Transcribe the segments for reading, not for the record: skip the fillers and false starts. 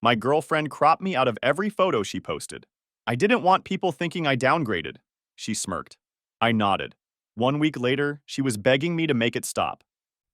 My girlfriend cropped me out of every photo she posted. I didn't want people thinking I downgraded. She smirked. I nodded. 1 week later, she was begging me to make it stop.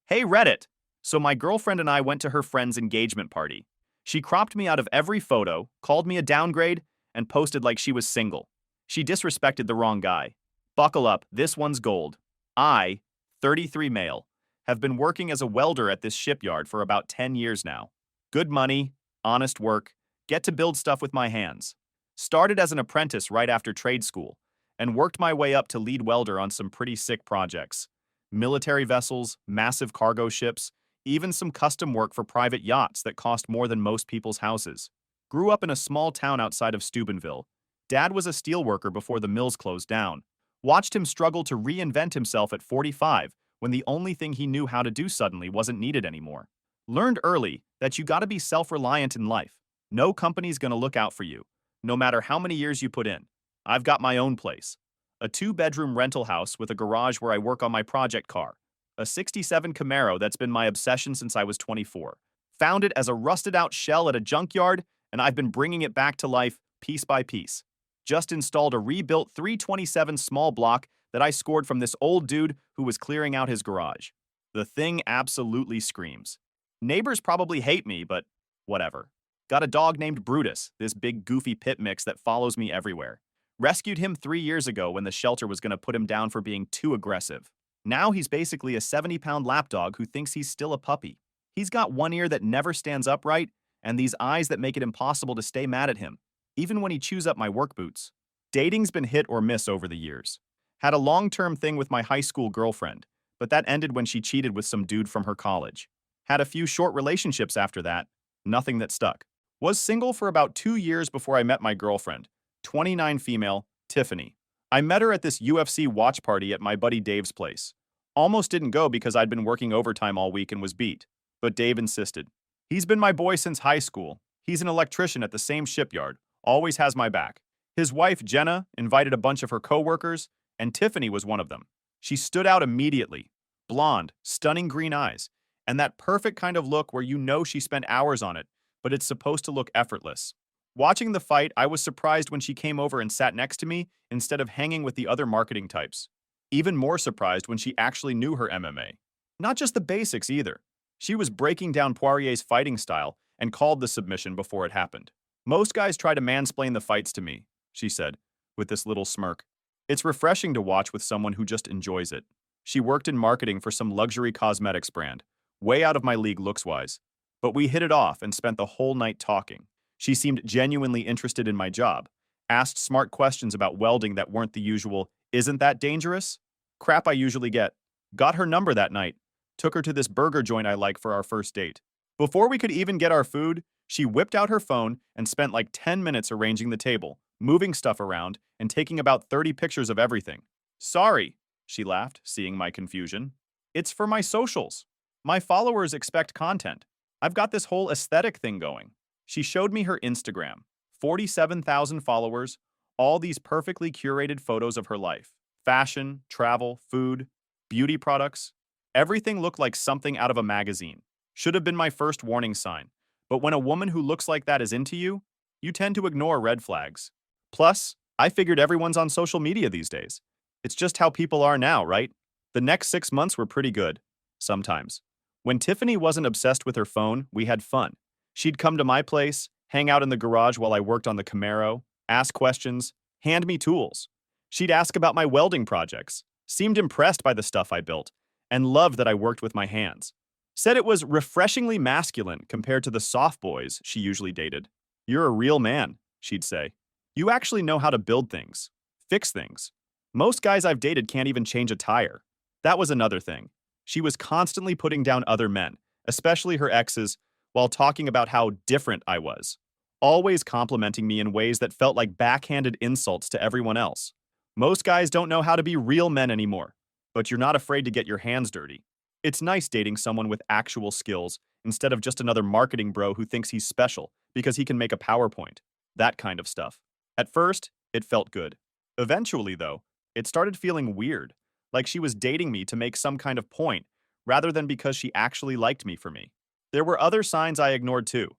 Hey, Reddit! So my girlfriend and I went to her friend's engagement party. She cropped me out of every photo, called me a downgrade, and posted like she was single. She disrespected the wrong guy. Buckle up, this one's gold. I, 33 male, have been working as a welder at this shipyard for about 10 years now. Good money, honest work, get to build stuff with my hands. Started as an apprentice right after trade school, and worked my way up to lead welder on some pretty sick projects. Military vessels, massive cargo ships, even some custom work for private yachts that cost more than most people's houses. Grew up in a small town outside of Steubenville. Dad was a steelworker before the mills closed down. Watched him struggle to reinvent himself at 45 when the only thing he knew how to do suddenly wasn't needed anymore. Learned early that you gotta be self-reliant in life. No company's gonna look out for you, no matter how many years you put in. I've got my own place. A 2-bedroom rental house with a garage where I work on my project car. A 67 Camaro that's been my obsession since I was 24. Found it as a rusted-out shell at a junkyard, and I've been bringing it back to life piece by piece. Just installed a rebuilt 327 small block that I scored from this old dude who was clearing out his garage. The thing absolutely screams. Neighbors probably hate me, but whatever. Got a dog named Brutus, this big goofy pit mix that follows me everywhere. Rescued him 3 years ago when the shelter was going to put him down for being too aggressive. Now he's basically a 70-pound lapdog who thinks he's still a puppy. He's got one ear that never stands upright, and these eyes that make it impossible to stay mad at him, even when he chews up my work boots. Dating's been hit or miss over the years. Had a long-term thing with my high school girlfriend, but that ended when she cheated with some dude from her college. Had a few short relationships after that, nothing that stuck. Was single for about 2 years before I met my girlfriend, 29 female, Tiffany. I met her at this UFC watch party at my buddy Dave's place. Almost didn't go because I'd been working overtime all week and was beat, but Dave insisted. He's been my boy since high school. He's an electrician at the same shipyard, always has my back. His wife, Jenna, invited a bunch of her coworkers, and Tiffany was one of them. She stood out immediately. Blonde, stunning green eyes, and that perfect kind of look where you know she spent hours on it, but it's supposed to look effortless. Watching the fight, I was surprised when she came over and sat next to me instead of hanging with the other marketing types. Even more surprised when she actually knew her MMA. Not just the basics either. She was breaking down Poirier's fighting style and called the submission before it happened. Most guys try to mansplain the fights to me, she said, with this little smirk. It's refreshing to watch with someone who just enjoys it. She worked in marketing for some luxury cosmetics brand, way out of my league looks-wise. But we hit it off and spent the whole night talking. She seemed genuinely interested in my job, asked smart questions about welding that weren't the usual, "Isn't that dangerous?" crap I usually get. Got her number that night. Took her to this burger joint I like for our first date. Before we could even get our food, she whipped out her phone and spent like 10 minutes arranging the table, moving stuff around, and taking about 30 pictures of everything. Sorry, she laughed, seeing my confusion. It's for my socials. My followers expect content. I've got this whole aesthetic thing going. She showed me her Instagram. 47,000 followers, all these perfectly curated photos of her life. Fashion, travel, food, beauty products. Everything looked like something out of a magazine. Should have been my first warning sign. But when a woman who looks like that is into you, you tend to ignore red flags. Plus, I figured everyone's on social media these days. It's just how people are now, right? The next 6 months were pretty good. Sometimes. When Tiffany wasn't obsessed with her phone, we had fun. She'd come to my place, hang out in the garage while I worked on the Camaro, ask questions, hand me tools. She'd ask about my welding projects, seemed impressed by the stuff I built, and loved that I worked with my hands. Said it was refreshingly masculine compared to the soft boys she usually dated. You're a real man, she'd say. You actually know how to build things, fix things. Most guys I've dated can't even change a tire. That was another thing. She was constantly putting down other men, especially her exes, while talking about how different I was. Always complimenting me in ways that felt like backhanded insults to everyone else. Most guys don't know how to be real men anymore, but you're not afraid to get your hands dirty. It's nice dating someone with actual skills instead of just another marketing bro who thinks he's special because he can make a PowerPoint. That kind of stuff. At first, it felt good. Eventually, though, it started feeling weird, like she was dating me to make some kind of point, rather than because she actually liked me for me. There were other signs I ignored too,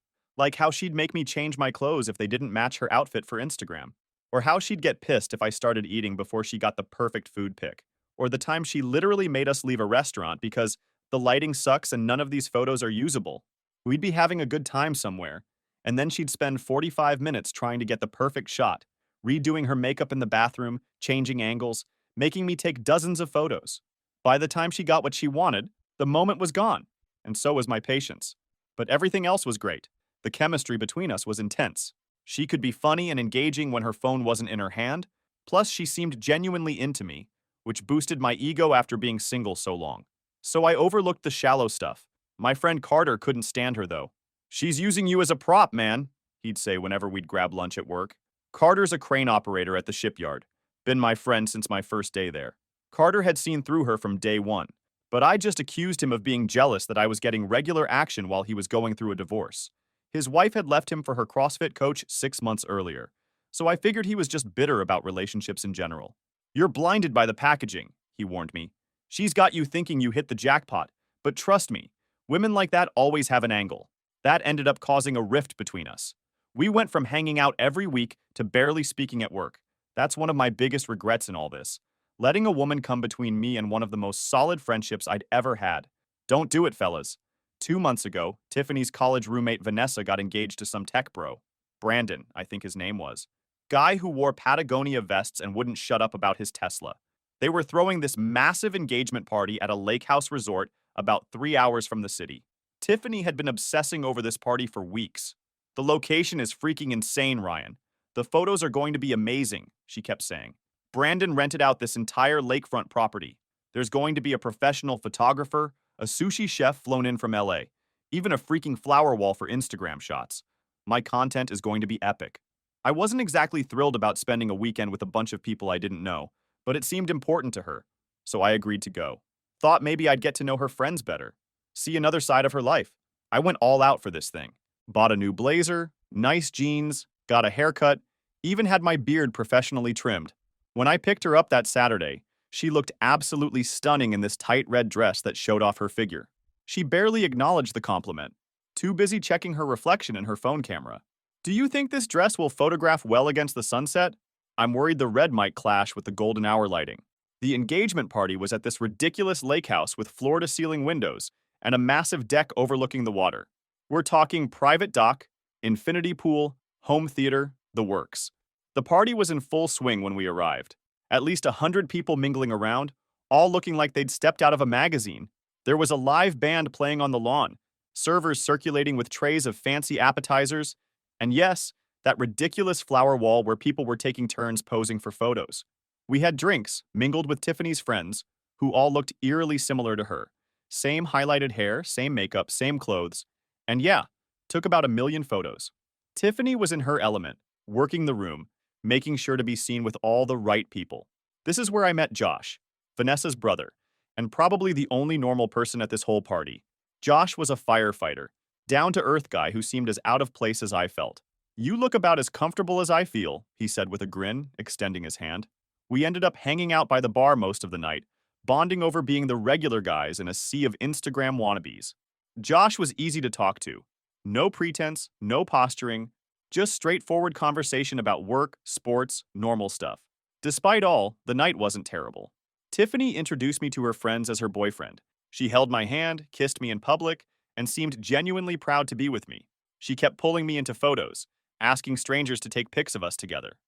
Like how she'd make me change my clothes if they didn't match her outfit for Instagram. Or how she'd get pissed if I started eating before she got the perfect food pic. Or the time she literally made us leave a restaurant because the lighting sucks and none of these photos are usable. We'd be having a good time somewhere, and then she'd spend 45 minutes trying to get the perfect shot, redoing her makeup in the bathroom, changing angles, making me take dozens of photos. By the time she got what she wanted, the moment was gone, and so was my patience. But everything else was great. The chemistry between us was intense. She could be funny and engaging when her phone wasn't in her hand, plus she seemed genuinely into me, which boosted my ego after being single so long. So I overlooked the shallow stuff. My friend Carter couldn't stand her, though. "She's using you as a prop, man," he'd say whenever we'd grab lunch at work. Carter's a crane operator at the shipyard. Been my friend since my first day there. Carter had seen through her from day one, but I just accused him of being jealous that I was getting regular action while he was going through a divorce. His wife had left him for her CrossFit coach 6 months earlier, so I figured he was just bitter about relationships in general. "You're blinded by the packaging," he warned me. "She's got you thinking you hit the jackpot, but trust me, women like that always have an angle." That ended up causing a rift between us. We went from hanging out every week to barely speaking at work. That's one of my biggest regrets in all this. Letting a woman come between me and one of the most solid friendships I'd ever had. Don't do it, fellas. 2 months ago, Tiffany's college roommate Vanessa got engaged to some tech bro. Brandon, I think his name was. Guy who wore Patagonia vests and wouldn't shut up about his Tesla. They were throwing this massive engagement party at a lake house resort about 3 hours from the city. Tiffany had been obsessing over this party for weeks. "The location is freaking insane, Ryan. The photos are going to be amazing," she kept saying. "Brandon rented out this entire lakefront property. There's going to be a professional photographer, a sushi chef flown in from LA, even a freaking flower wall for Instagram shots. My content is going to be epic." I wasn't exactly thrilled about spending a weekend with a bunch of people I didn't know, but it seemed important to her, so I agreed to go. Thought maybe I'd get to know her friends better, see another side of her life. I went all out for this thing. Bought a new blazer, nice jeans, got a haircut, even had my beard professionally trimmed. When I picked her up that Saturday, she looked absolutely stunning in this tight red dress that showed off her figure. She barely acknowledged the compliment, too busy checking her reflection in her phone camera. "Do you think this dress will photograph well against the sunset?" I'm worried the red might clash with the golden hour lighting. The engagement party was at this ridiculous lake house with floor-to-ceiling windows and a massive deck overlooking the water. We're talking private dock, infinity pool, home theater, the works. The party was in full swing when we arrived. At least 100 people mingling around, all looking like they'd stepped out of a magazine. There was a live band playing on the lawn, servers circulating with trays of fancy appetizers, and yes, that ridiculous flower wall where people were taking turns posing for photos. We had drinks, mingled with Tiffany's friends, who all looked eerily similar to her. Same highlighted hair, same makeup, same clothes, and yeah, took about 1 million photos. Tiffany was in her element, working the room, making sure to be seen with all the right people. This is where I met Josh, Vanessa's brother, and probably the only normal person at this whole party. Josh was a firefighter, down-to-earth guy who seemed as out of place as I felt. "You look about as comfortable as I feel," he said with a grin, extending his hand. We ended up hanging out by the bar most of the night, bonding over being the regular guys in a sea of Instagram wannabes. Josh was easy to talk to. No pretense, no posturing, just straightforward conversation about work, sports, normal stuff. Despite all, the night wasn't terrible. Tiffany introduced me to her friends as her boyfriend. She held my hand, kissed me in public, and seemed genuinely proud to be with me. She kept pulling me into photos, asking strangers to take pics of us together.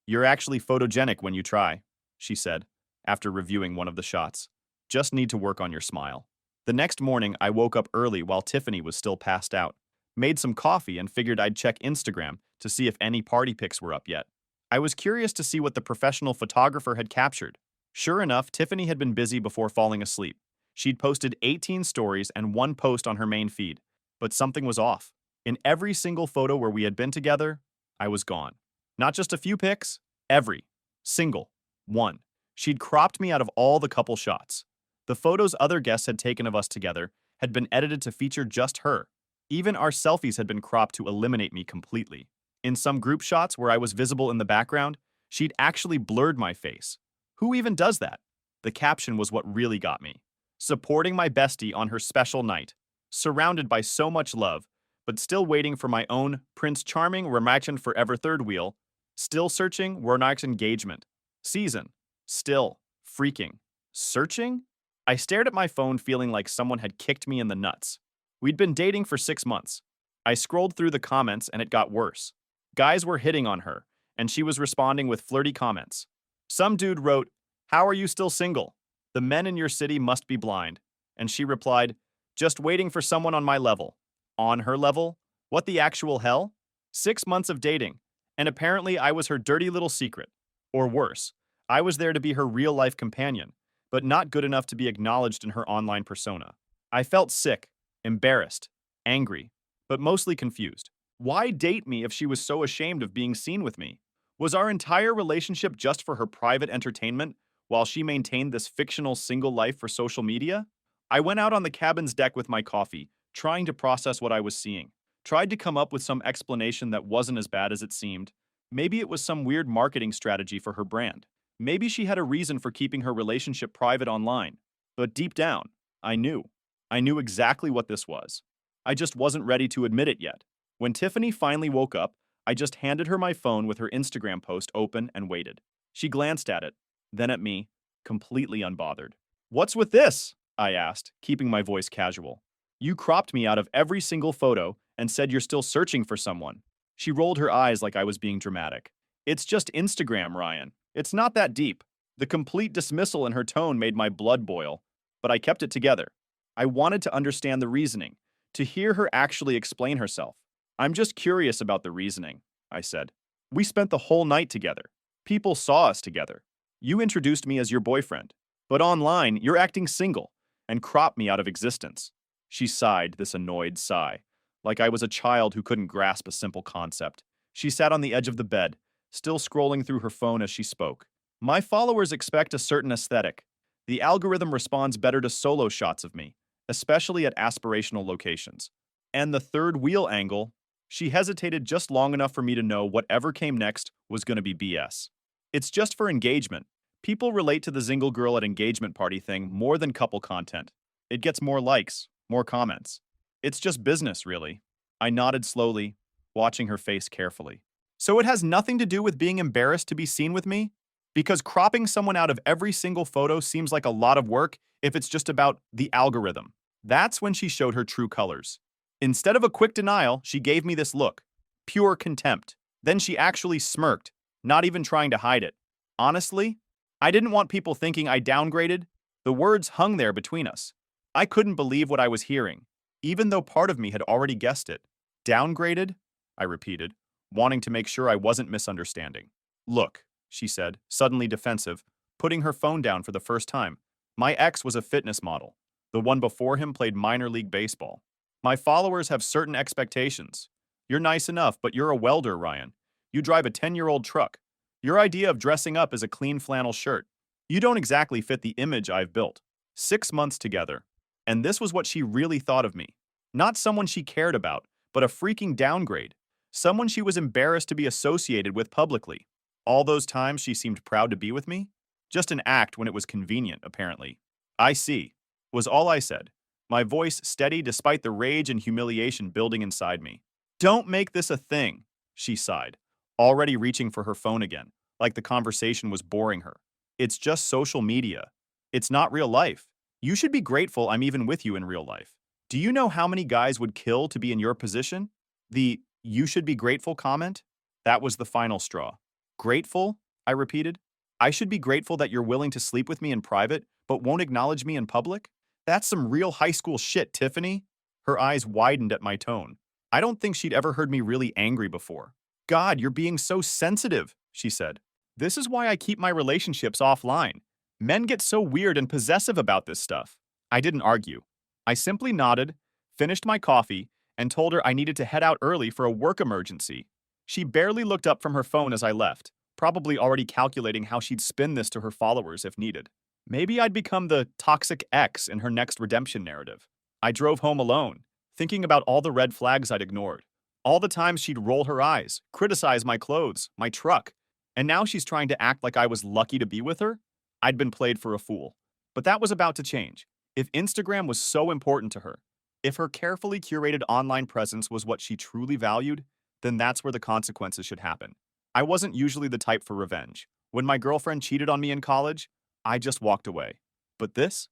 "You're actually photogenic when you try," she said, after reviewing one of the shots. "Just need to work on your smile." The next morning, I woke up early while Tiffany was still passed out. Made some coffee and figured I'd check Instagram to see if any party pics were up yet. I was curious to see what the professional photographer had captured. Sure enough, Tiffany had been busy before falling asleep. She'd posted 18 stories and one post on her main feed, but something was off. In every single photo where we had been together, I was gone. Not just a few pics, every single one. She'd cropped me out of all the couple shots. The photos other guests had taken of us together had been edited to feature just her. Even our selfies had been cropped to eliminate me completely. In some group shots where I was visible in the background, she'd actually blurred my face. Who even does that? The caption was what really got me. "Supporting my bestie on her special night. Surrounded by so much love, but still waiting for my own Prince Charming Remaction Forever third wheel. Still searching Warnock's engagement. Season. Still. Freaking. Searching? I stared at my phone feeling like someone had kicked me in the nuts. We'd been dating for 6 months. I scrolled through the comments and it got worse. Guys were hitting on her, and she was responding with flirty comments. Some dude wrote, "How are you still single? The men in your city must be blind." And she replied, "Just waiting for someone on my level." On her level? What the actual hell? 6 months of dating, and apparently I was her dirty little secret. Or worse, I was there to be her real-life companion, but not good enough to be acknowledged in her online persona. I felt sick, embarrassed, angry, but mostly confused. Why date me if she was so ashamed of being seen with me? Was our entire relationship just for her private entertainment while she maintained this fictional single life for social media? I went out on the cabin's deck with my coffee, trying to process what I was seeing. Tried to come up with some explanation that wasn't as bad as it seemed. Maybe it was some weird marketing strategy for her brand. Maybe she had a reason for keeping her relationship private online. But deep down, I knew. I knew exactly what this was. I just wasn't ready to admit it yet. When Tiffany finally woke up, I just handed her my phone with her Instagram post open and waited. She glanced at it, then at me, completely unbothered. "What's with this?" I asked, keeping my voice casual. "You cropped me out of every single photo and said you're still searching for someone." She rolled her eyes like I was being dramatic. "It's just Instagram, Ryan. It's not that deep." The complete dismissal in her tone made my blood boil, but I kept it together. I wanted to understand the reasoning, to hear her actually explain herself. "I'm just curious about the reasoning," I said. "We spent the whole night together. People saw us together. You introduced me as your boyfriend. But online, you're acting single and cropped me out of existence." She sighed this annoyed sigh, like I was a child who couldn't grasp a simple concept. She sat on the edge of the bed, still scrolling through her phone as she spoke. "My followers expect a certain aesthetic. The algorithm responds better to solo shots of me, especially at aspirational locations. And the third wheel angle." She hesitated just long enough for me to know whatever came next was going to be BS. "It's just for engagement. People relate to the single girl at engagement party thing more than couple content. It gets more likes, more comments. It's just business, really." I nodded slowly, watching her face carefully. "So it has nothing to do with being embarrassed to be seen with me? Because cropping someone out of every single photo seems like a lot of work if it's just about the algorithm." That's when she showed her true colors. Instead of a quick denial, she gave me this look. Pure contempt. Then she actually smirked, not even trying to hide it. Honestly, I didn't want people thinking I downgraded. The words hung there between us. I couldn't believe what I was hearing, even though part of me had already guessed it. "Downgraded?" I repeated, wanting to make sure I wasn't misunderstanding. "Look," she said, suddenly defensive, putting her phone down for the first time. "My ex was a fitness model. The one before him played minor league baseball. My followers have certain expectations. You're nice enough, but you're a welder, Ryan. You drive a 10-year-old truck. Your idea of dressing up is a clean flannel shirt. You don't exactly fit the image I've built." 6 months together. And this was what she really thought of me. Not someone she cared about, but a freaking downgrade. Someone she was embarrassed to be associated with publicly. All those times she seemed proud to be with me? Just an act when it was convenient, apparently. "I see," was all I said, my voice steady despite the rage and humiliation building inside me. "Don't make this a thing," she sighed, already reaching for her phone again, like the conversation was boring her. "It's just social media. It's not real life. You should be grateful I'm even with you in real life. Do you know how many guys would kill to be in your position?" The "you should be grateful" comment? That was the final straw. "Grateful?" I repeated. "I should be grateful that you're willing to sleep with me in private, but won't acknowledge me in public? That's some real high school shit, Tiffany." Her eyes widened at my tone. I don't think she'd ever heard me really angry before. "God, you're being so sensitive," she said. "This is why I keep my relationships offline. Men get so weird and possessive about this stuff." I didn't argue. I simply nodded, finished my coffee, and told her I needed to head out early for a work emergency. She barely looked up from her phone as I left, probably already calculating how she'd spin this to her followers if needed. Maybe I'd become the toxic ex in her next redemption narrative. I drove home alone, thinking about all the red flags I'd ignored. All the times she'd roll her eyes, criticize my clothes, my truck. And now she's trying to act like I was lucky to be with her? I'd been played for a fool. But that was about to change. If Instagram was so important to her, If her carefully curated online presence was what she truly valued, then that's where the consequences should happen. I wasn't usually the type for revenge. When my girlfriend cheated on me in college, I just walked away. But this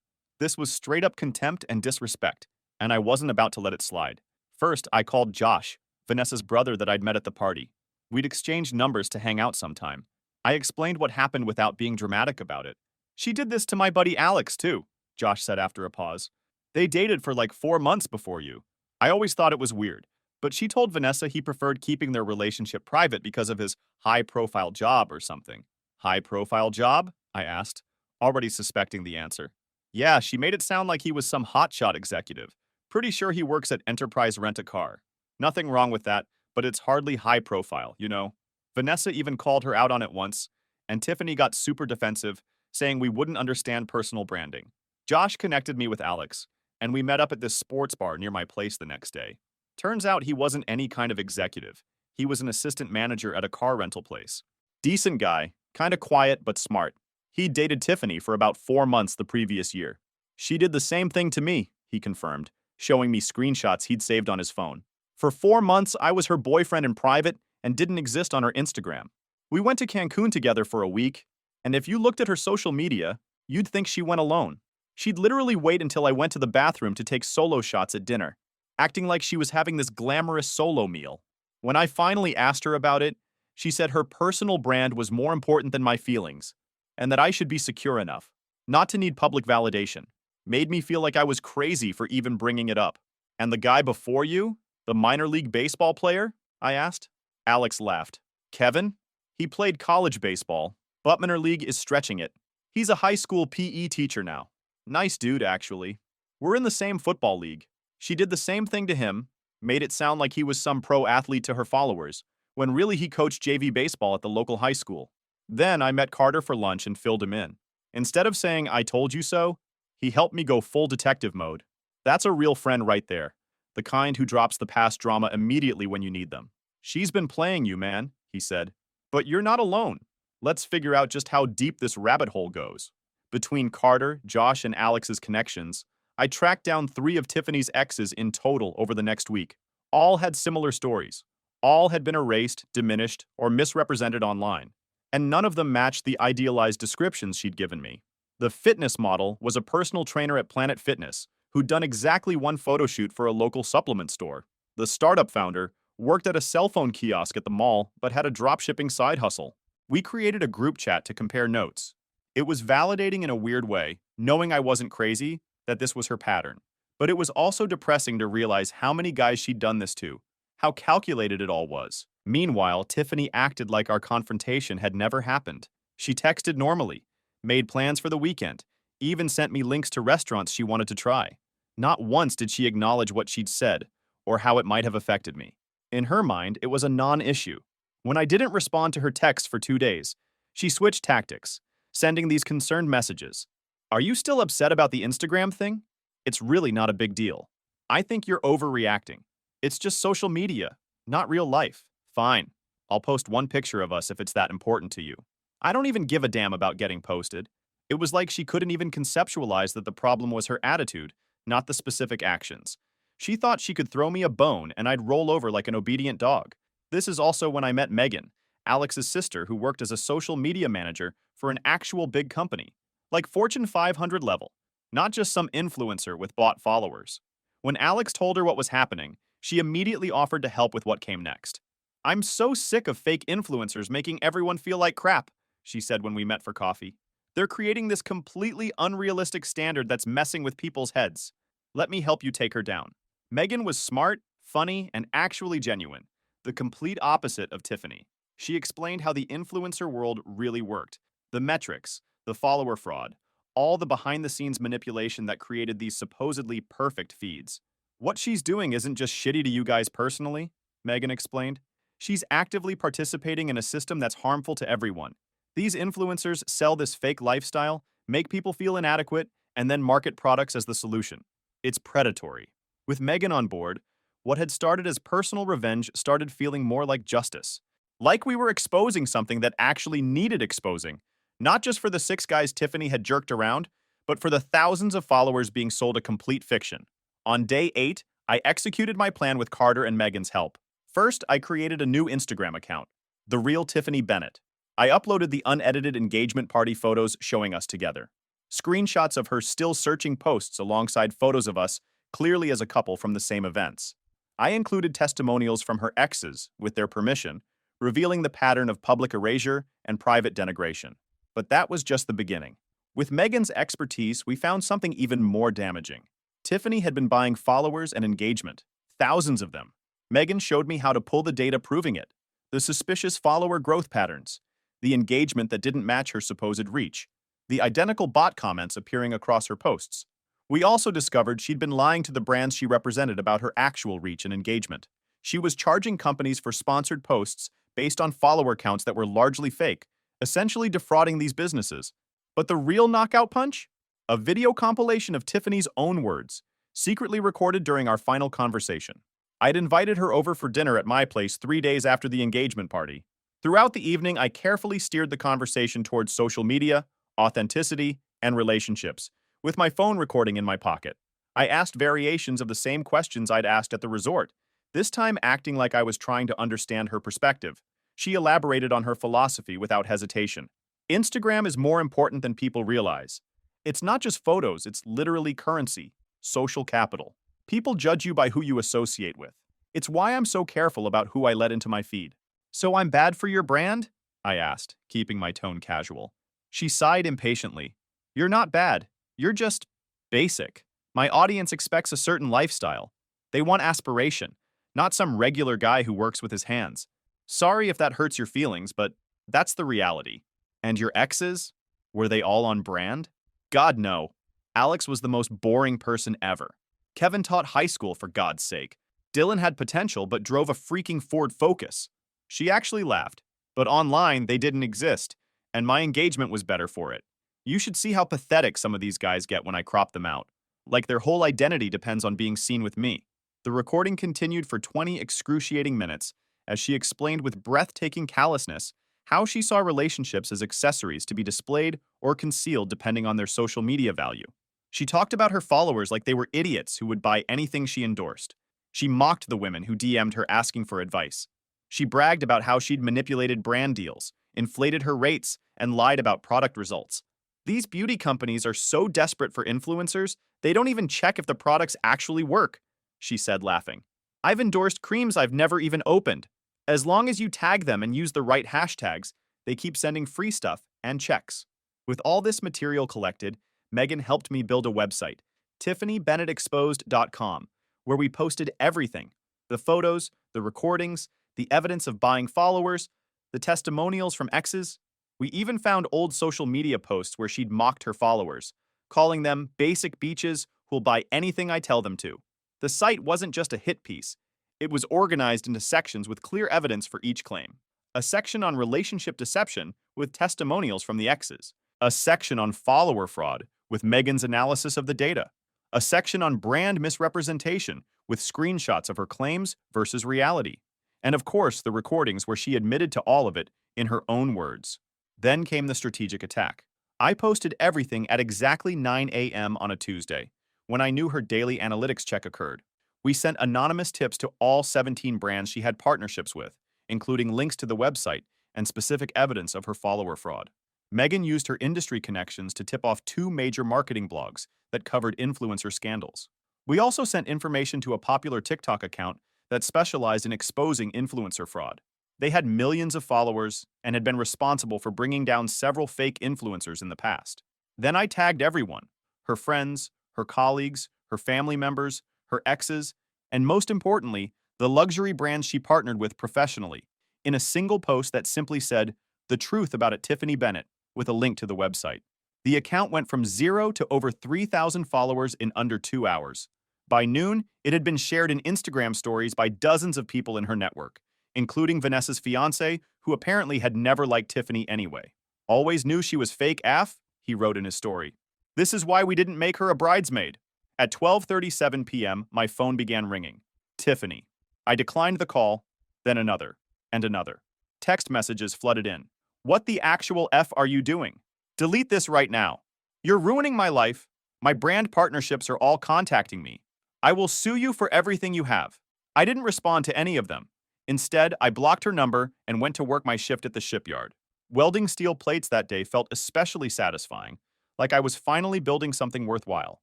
was straight up contempt and disrespect, and I wasn't about to let it slide. First, I called Josh, Vanessa's brother that I'd met at the party. We'd exchanged numbers to hang out sometime. I explained what happened without being dramatic about it. She did this to my buddy Alex, too, Josh said after a pause. They dated for like 4 months before you. I always thought it was weird, but she told Vanessa he preferred keeping their relationship private because of his high-profile job or something. High-profile job? I asked, already suspecting the answer. Yeah, she made it sound like he was some hotshot executive. Pretty sure he works at Enterprise Rent-A-Car. Nothing wrong with that, but it's hardly high profile, you know? Vanessa even called her out on it once, and Tiffany got super defensive, saying we wouldn't understand personal branding. Josh connected me with Alex, and we met up at this sports bar near my place the next day. Turns out he wasn't any kind of executive. He was an assistant manager at a car rental place. Decent guy, kinda quiet but smart. He dated Tiffany for about 4 months the previous year. She did the same thing to me, he confirmed, showing me screenshots he'd saved on his phone. For 4 months, I was her boyfriend in private and didn't exist on her Instagram. We went to Cancun together for a week, and if you looked at her social media, you'd think she went alone. She'd literally wait until I went to the bathroom to take solo shots at dinner, acting like she was having this glamorous solo meal. When I finally asked her about it, she said her personal brand was more important than my feelings, and that I should be secure enough not to need public validation. Made me feel like I was crazy for even bringing it up. And the guy before you? The minor league baseball player? I asked. Alex laughed. Kevin? He played college baseball, but minor league is stretching it. He's a high school PE teacher now. Nice dude, actually. We're in the same football league. She did the same thing to him, made it sound like he was some pro athlete to her followers, when really he coached JV baseball at the local high school. Then I met Carter for lunch and filled him in. Instead of saying, I told you so, he helped me go full detective mode. That's a real friend right there. The kind who drops the past drama immediately when you need them. She's been playing you, man, he said. But you're not alone. Let's figure out just how deep this rabbit hole goes. Between Carter, Josh, and Alex's connections, I tracked down 3 of Tiffany's exes in total over the next week. All had similar stories. All had been erased, diminished, or misrepresented online. And none of them matched the idealized descriptions she'd given me. The fitness model was a personal trainer at Planet Fitness who'd done exactly one photo shoot for a local supplement store. The startup founder worked at a cell phone kiosk at the mall but had a dropshipping side hustle. We created a group chat to compare notes. It was validating in a weird way, knowing I wasn't crazy, that this was her pattern. But it was also depressing to realize how many guys she'd done this to, how calculated it all was. Meanwhile, Tiffany acted like our confrontation had never happened. She texted normally, made plans for the weekend, even sent me links to restaurants she wanted to try. Not once did she acknowledge what she'd said or how it might have affected me. In her mind, it was a non-issue. When I didn't respond to her texts for 2 days, she switched tactics, sending these concerned messages. Are you still upset about the Instagram thing? It's really not a big deal. I think you're overreacting. It's just social media, not real life. Fine. I'll post one picture of us if it's that important to you. I don't even give a damn about getting posted. It was like she couldn't even conceptualize that the problem was her attitude, not the specific actions. She thought she could throw me a bone and I'd roll over like an obedient dog. This is also when I met Megan, Alex's sister, who worked as a social media manager for an actual big company, like Fortune 500 level, not just some influencer with bought followers. When Alex told her what was happening, she immediately offered to help with what came next. I'm so sick of fake influencers making everyone feel like crap, she said when we met for coffee. They're creating this completely unrealistic standard that's messing with people's heads. Let me help you take her down. Megan was smart, funny, and actually genuine, the complete opposite of Tiffany. She explained how the influencer world really worked, the metrics, the follower fraud, all the behind-the-scenes manipulation that created these supposedly perfect feeds. What she's doing isn't just shitty to you guys personally, Megan explained. She's actively participating in a system that's harmful to everyone. These influencers sell this fake lifestyle, make people feel inadequate, and then market products as the solution. It's predatory. With Megan on board, what had started as personal revenge started feeling more like justice. Like we were exposing something that actually needed exposing, not just for the 6 guys Tiffany had jerked around, but for the thousands of followers being sold a complete fiction. On day 8, I executed my plan with Carter and Megan's help. First, I created a new Instagram account, The Real Tiffany Bennett. I uploaded the unedited engagement party photos showing us together. Screenshots of her still searching posts alongside photos of us, clearly as a couple from the same events. I included testimonials from her exes, with their permission, revealing the pattern of public erasure and private denigration. But that was just the beginning. With Megan's expertise, we found something even more damaging. Tiffany had been buying followers and engagement, thousands of them. Megan showed me how to pull the data proving it. The suspicious follower growth patterns, the engagement that didn't match her supposed reach, the identical bot comments appearing across her posts. We also discovered she'd been lying to the brands she represented about her actual reach and engagement. She was charging companies for sponsored posts based on follower counts that were largely fake, essentially defrauding these businesses. But the real knockout punch? A video compilation of Tiffany's own words, secretly recorded during our final conversation. I'd invited her over for dinner at my place 3 days after the engagement party. Throughout the evening, I carefully steered the conversation towards social media, authenticity, and relationships, with my phone recording in my pocket. I asked variations of the same questions I'd asked at the resort, this time acting like I was trying to understand her perspective. She elaborated on her philosophy without hesitation. Instagram is more important than people realize. It's not just photos, it's literally currency, social capital. People judge you by who you associate with. It's why I'm so careful about who I let into my feed. So I'm bad for your brand? I asked, keeping my tone casual. She sighed impatiently. You're not bad. You're just basic. My audience expects a certain lifestyle. They want aspiration, not some regular guy who works with his hands. Sorry if that hurts your feelings, but that's the reality. And your exes? Were they all on brand? God, no. Alex was the most boring person ever. Kevin taught high school, for God's sake. Dylan had potential but drove a freaking Ford Focus. She actually laughed. But online, they didn't exist, and my engagement was better for it. You should see how pathetic some of these guys get when I crop them out. Like their whole identity depends on being seen with me. The recording continued for 20 excruciating minutes as she explained with breathtaking callousness how she saw relationships as accessories to be displayed or concealed depending on their social media value. She talked about her followers like they were idiots who would buy anything she endorsed. She mocked the women who DM'd her asking for advice. She bragged about how she'd manipulated brand deals, inflated her rates, and lied about product results. These beauty companies are so desperate for influencers, they don't even check if the products actually work, she said, laughing. I've endorsed creams I've never even opened. As long as you tag them and use the right hashtags, they keep sending free stuff and checks. With all this material collected, Megan helped me build a website, TiffanyBennettExposed.com, where we posted everything: the photos, the recordings, the evidence of buying followers, the testimonials from exes. We even found old social media posts where she'd mocked her followers, calling them basic beaches who'll buy anything I tell them to. The site wasn't just a hit piece. It was organized into sections with clear evidence for each claim. A section on relationship deception with testimonials from the exes. A section on follower fraud with Megan's analysis of the data. A section on brand misrepresentation with screenshots of her claims versus reality. And of course, the recordings where she admitted to all of it in her own words. Then came the strategic attack. I posted everything at exactly 9 a.m. on a Tuesday, when I knew her daily analytics check occurred. We sent anonymous tips to all 17 brands she had partnerships with, including links to the website and specific evidence of her follower fraud. Megan used her industry connections to tip off 2 major marketing blogs that covered influencer scandals. We also sent information to a popular TikTok account that specialized in exposing influencer fraud. They had millions of followers and had been responsible for bringing down several fake influencers in the past. Then I tagged everyone: her friends, her colleagues, her family members, her exes, and most importantly, the luxury brands she partnered with professionally, in a single post that simply said, "The truth about it, Tiffany Bennett," with a link to the website. The account went from 0 to over 3,000 followers in under 2 hours. By noon, it had been shared in Instagram stories by dozens of people in her network, including Vanessa's fiancé, who apparently had never liked Tiffany anyway. Always knew she was fake AF, he wrote in his story. This is why we didn't make her a bridesmaid. At 12:37 p.m., my phone began ringing. Tiffany. I declined the call, then another, and another. Text messages flooded in. What the actual F are you doing? Delete this right now. You're ruining my life. My brand partnerships are all contacting me. I will sue you for everything you have. I didn't respond to any of them. Instead, I blocked her number and went to work my shift at the shipyard. Welding steel plates that day felt especially satisfying, like I was finally building something worthwhile.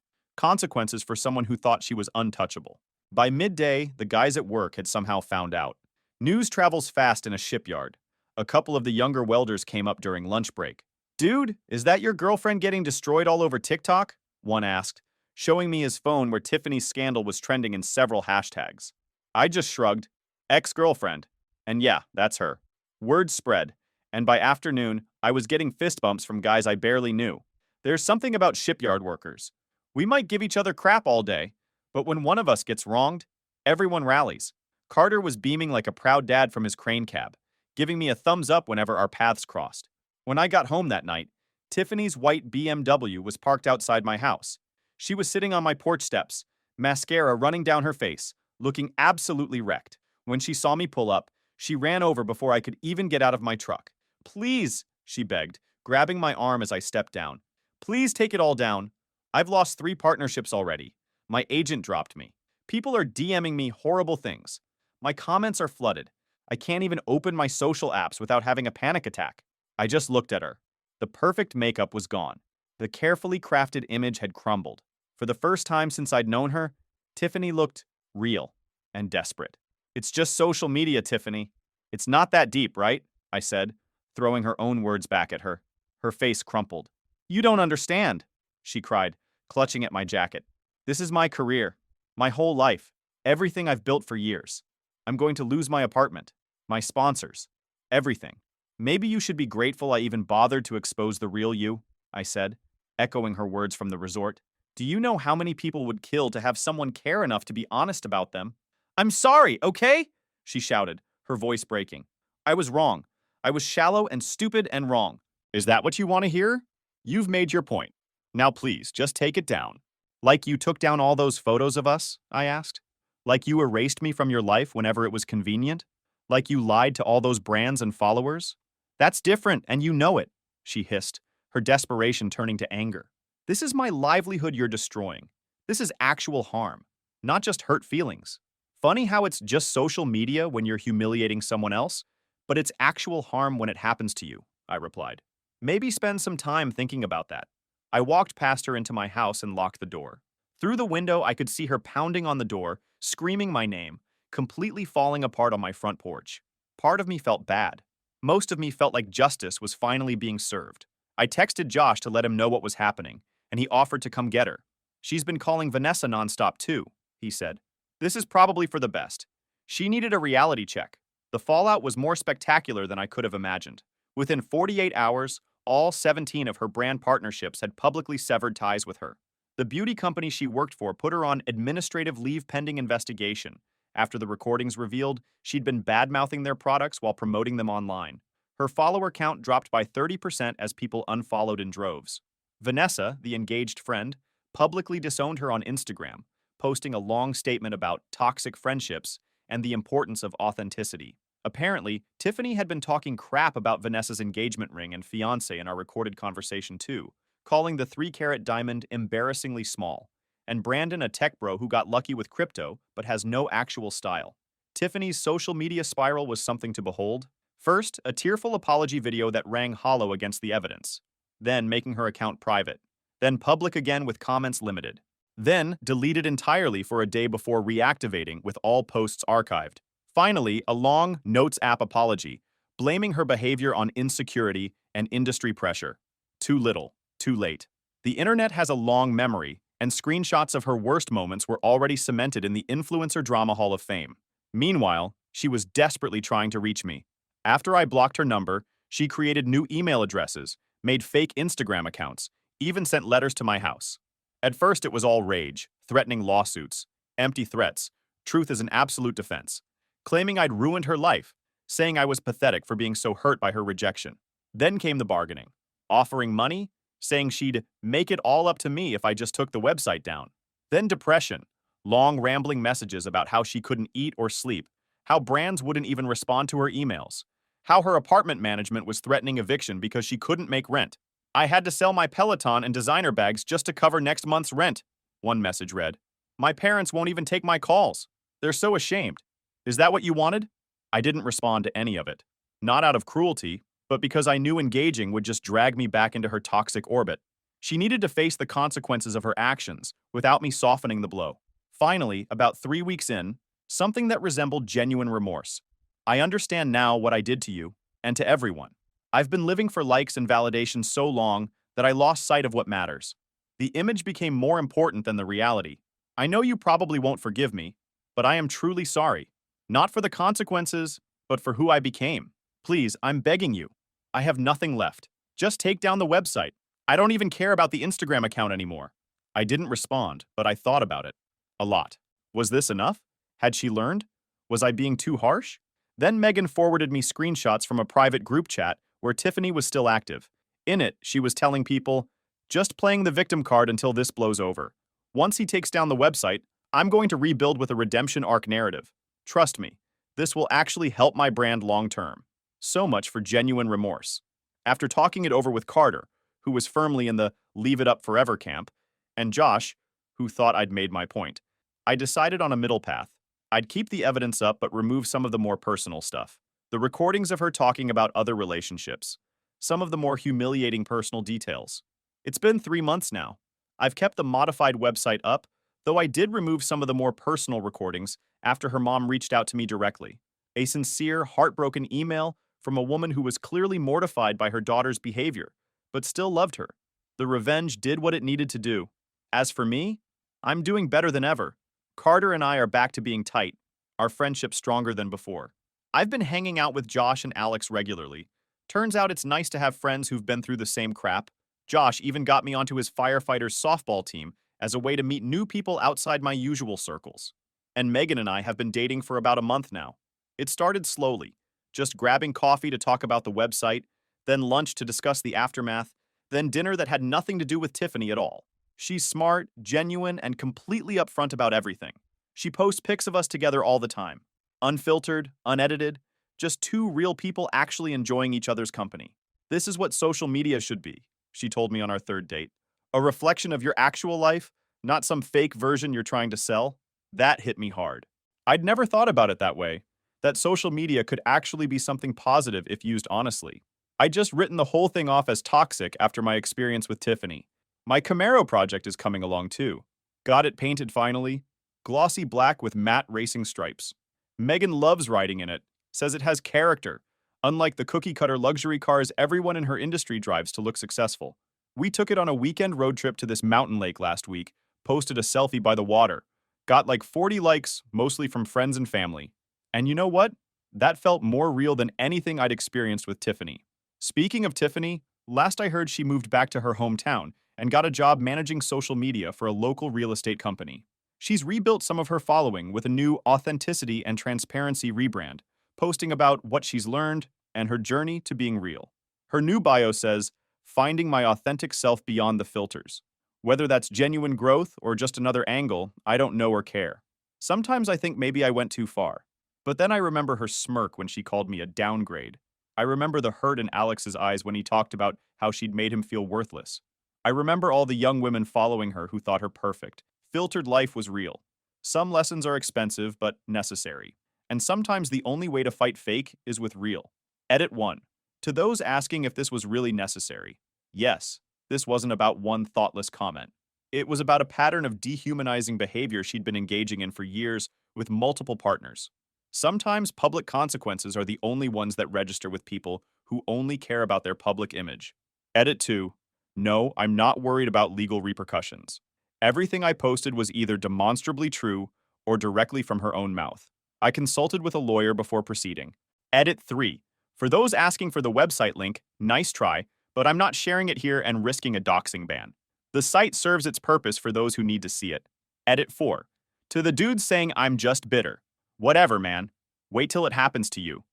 Consequences for someone who thought she was untouchable. By midday, the guys at work had somehow found out. News travels fast in a shipyard. A couple of the younger welders came up during lunch break. Dude, is that your girlfriend getting destroyed all over TikTok? One asked, showing me his phone where Tiffany's scandal was trending in several hashtags. I just shrugged. Ex-girlfriend. And yeah, that's her. Word spread, and by afternoon, I was getting fist bumps from guys I barely knew. There's something about shipyard workers. We might give each other crap all day, but when one of us gets wronged, everyone rallies. Carter was beaming like a proud dad from his crane cab, giving me a thumbs up whenever our paths crossed. When I got home that night, Tiffany's white BMW was parked outside my house. She was sitting on my porch steps, mascara running down her face, looking absolutely wrecked. When she saw me pull up, she ran over before I could even get out of my truck. Please, she begged, grabbing my arm as I stepped down. Please take it all down. I've lost 3 partnerships already. My agent dropped me. People are DMing me horrible things. My comments are flooded. I can't even open my social apps without having a panic attack. I just looked at her. The perfect makeup was gone. The carefully crafted image had crumbled. For the first time since I'd known her, Tiffany looked real and desperate. It's just social media, Tiffany. It's not that deep, right? I said, throwing her own words back at her. Her face crumpled. You don't understand, she cried, clutching at my jacket. This is my career, my whole life, everything I've built for years. I'm going to lose my apartment, my sponsors, everything. Maybe you should be grateful I even bothered to expose the real you, I said, echoing her words from the resort. Do you know how many people would kill to have someone care enough to be honest about them? I'm sorry, okay? She shouted, her voice breaking. I was wrong. I was shallow and stupid and wrong. Is that what you want to hear? You've made your point. Now please, just take it down. Like you took down all those photos of us? I asked. Like you erased me from your life whenever it was convenient? Like you lied to all those brands and followers? That's different, and you know it, she hissed, her desperation turning to anger. This is my livelihood you're destroying. This is actual harm, not just hurt feelings. Funny how it's just social media when you're humiliating someone else, but it's actual harm when it happens to you, I replied. Maybe spend some time thinking about that. I walked past her into my house and locked the door. Through the window, I could see her pounding on the door, screaming my name, completely falling apart on my front porch. Part of me felt bad. Most of me felt like justice was finally being served. I texted Josh to let him know what was happening, and he offered to come get her. She's been calling Vanessa nonstop too, he said. This is probably for the best. She needed a reality check. The fallout was more spectacular than I could have imagined. Within 48 hours, all 17 of her brand partnerships had publicly severed ties with her. The beauty company she worked for put her on administrative leave pending investigation after the recordings revealed she'd been bad-mouthing their products while promoting them online. Her follower count dropped by 30% as people unfollowed in droves. Vanessa, the engaged friend, publicly disowned her on Instagram, posting a long statement about toxic friendships and the importance of authenticity. Apparently, Tiffany had been talking crap about Vanessa's engagement ring and fiancé in our recorded conversation too, calling the 3-carat diamond embarrassingly small, and Brandon a tech bro who got lucky with crypto but has no actual style. Tiffany's social media spiral was something to behold. First, a tearful apology video that rang hollow against the evidence. Then making her account private. Then public again with comments limited. Then deleted entirely for a day before reactivating with all posts archived. Finally, a long Notes app apology, blaming her behavior on insecurity and industry pressure. Too little, too late. The internet has a long memory, and screenshots of her worst moments were already cemented in the Influencer Drama Hall of Fame. Meanwhile, she was desperately trying to reach me. After I blocked her number, she created new email addresses, made fake Instagram accounts, even sent letters to my house. At first, it was all rage, threatening lawsuits, empty threats, truth as an absolute defense, claiming I'd ruined her life, saying I was pathetic for being so hurt by her rejection. Then came the bargaining, offering money, saying she'd make it all up to me if I just took the website down. Then depression, long rambling messages about how she couldn't eat or sleep, how brands wouldn't even respond to her emails, how her apartment management was threatening eviction because she couldn't make rent. I had to sell my Peloton and designer bags just to cover next month's rent, one message read. My parents won't even take my calls. They're so ashamed. Is that what you wanted? I didn't respond to any of it. Not out of cruelty, but because I knew engaging would just drag me back into her toxic orbit. She needed to face the consequences of her actions without me softening the blow. Finally, about 3 weeks in, something that resembled genuine remorse. I understand now what I did to you, and to everyone. I've been living for likes and validation so long that I lost sight of what matters. The image became more important than the reality. I know you probably won't forgive me, but I am truly sorry. Not for the consequences, but for who I became. Please, I'm begging you. I have nothing left. Just take down the website. I don't even care about the Instagram account anymore. I didn't respond, but I thought about it. A lot. Was this enough? Had she learned? Was I being too harsh? Then Megan forwarded me screenshots from a private group chat where Tiffany was still active. In it, she was telling people, just playing the victim card until this blows over. Once he takes down the website, I'm going to rebuild with a redemption arc narrative. Trust me, this will actually help my brand long term. So much for genuine remorse. After talking it over with Carter, who was firmly in the leave it up forever camp, and Josh, who thought I'd made my point, I decided on a middle path. I'd keep the evidence up but remove some of the more personal stuff. The recordings of her talking about other relationships. Some of the more humiliating personal details. It's been 3 months now. I've kept the modified website up, though I did remove some of the more personal recordings after her mom reached out to me directly. A sincere, heartbroken email from a woman who was clearly mortified by her daughter's behavior, but still loved her. The revenge did what it needed to do. As for me, I'm doing better than ever. Carter and I are back to being tight, our friendship stronger than before. I've been hanging out with Josh and Alex regularly. Turns out it's nice to have friends who've been through the same crap. Josh even got me onto his firefighters softball team as a way to meet new people outside my usual circles. And Megan and I have been dating for about a month now. It started slowly, just grabbing coffee to talk about the website, then lunch to discuss the aftermath, then dinner that had nothing to do with Tiffany at all. She's smart, genuine, and completely upfront about everything. She posts pics of us together all the time. Unfiltered, unedited, just two real people actually enjoying each other's company. This is what social media should be, she told me on our third date. A reflection of your actual life, not some fake version you're trying to sell. That hit me hard. I'd never thought about it that way, that social media could actually be something positive if used honestly. I'd just written the whole thing off as toxic after my experience with Tiffany. My Camaro project is coming along too. Got it painted finally. Glossy black with matte racing stripes. Megan loves riding in it, says it has character, unlike the cookie-cutter luxury cars everyone in her industry drives to look successful. We took it on a weekend road trip to this mountain lake last week, posted a selfie by the water, got like 40 likes, mostly from friends and family. And you know what? That felt more real than anything I'd experienced with Tiffany. Speaking of Tiffany, last I heard she moved back to her hometown and got a job managing social media for a local real estate company. She's rebuilt some of her following with a new authenticity and transparency rebrand, posting about what she's learned and her journey to being real. Her new bio says, "Finding my authentic self beyond the filters." Whether that's genuine growth or just another angle, I don't know or care. Sometimes I think maybe I went too far. But then I remember her smirk when she called me a downgrade. I remember the hurt in Alex's eyes when he talked about how she'd made him feel worthless. I remember all the young women following her who thought her perfect. Filtered life was real. Some lessons are expensive, but necessary. And sometimes the only way to fight fake is with real. Edit 1. To those asking if this was really necessary. Yes, this wasn't about one thoughtless comment. It was about a pattern of dehumanizing behavior she'd been engaging in for years with multiple partners. Sometimes public consequences are the only ones that register with people who only care about their public image. Edit 2. No, I'm not worried about legal repercussions. Everything I posted was either demonstrably true or directly from her own mouth. I consulted with a lawyer before proceeding. Edit 3. For those asking for the website link, nice try, but I'm not sharing it here and risking a doxing ban. The site serves its purpose for those who need to see it. Edit 4. To the dudes saying I'm just bitter. Whatever, man. Wait till it happens to you.